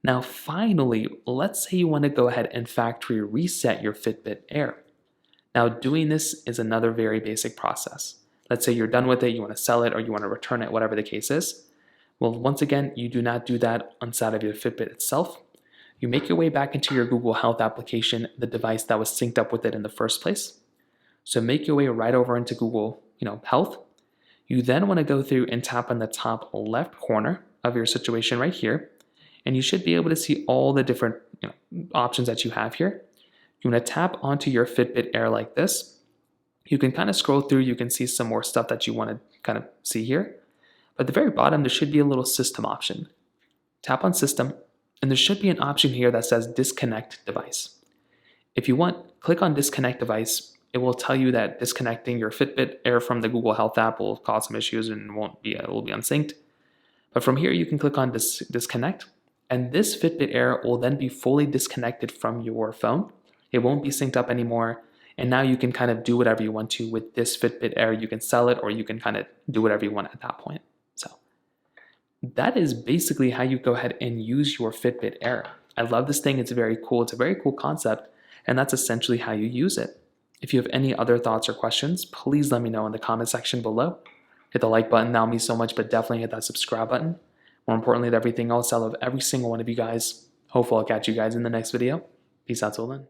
Now finally, let's say you want to go ahead and factory reset your Fitbit Air. Now doing this is another very basic process. Let's say you're done with it, you want to sell it or you want to return it, whatever the case is. Well, once again, you do not do that inside of your Fitbit itself. You make your way back into your Google Health application, the device that was synced up with it in the first place. So make your way right over into Google, Health. You then want to go through and tap on the top left corner of your situation right here, and you should be able to see all the different options that you have here. You want to tap onto your Fitbit Air like this. You can kind of scroll through, you can see some more stuff that you want to kind of see here. But at the very bottom, there should be a little system option. Tap on system, and there should be an option here that says disconnect device. If you want, click on disconnect device. It will tell you that disconnecting your Fitbit Air from the Google Health app will cause some issues and it will be unsynced. But from here, you can click on disconnect, and this Fitbit Air will then be fully disconnected from your phone. It won't be synced up anymore. And now you can kind of do whatever you want to with this Fitbit Air. You can sell it or you can kind of do whatever you want at that point. So that is basically how you go ahead and use your Fitbit Air. I love this thing. It's very cool. It's a very cool concept. And that's essentially how you use it. If you have any other thoughts or questions, please let me know in the comment section below. Hit the like button. That would mean so much, but definitely hit that subscribe button. More importantly than everything else, I love every single one of you guys. Hopefully I'll catch you guys in the next video. Peace out till then.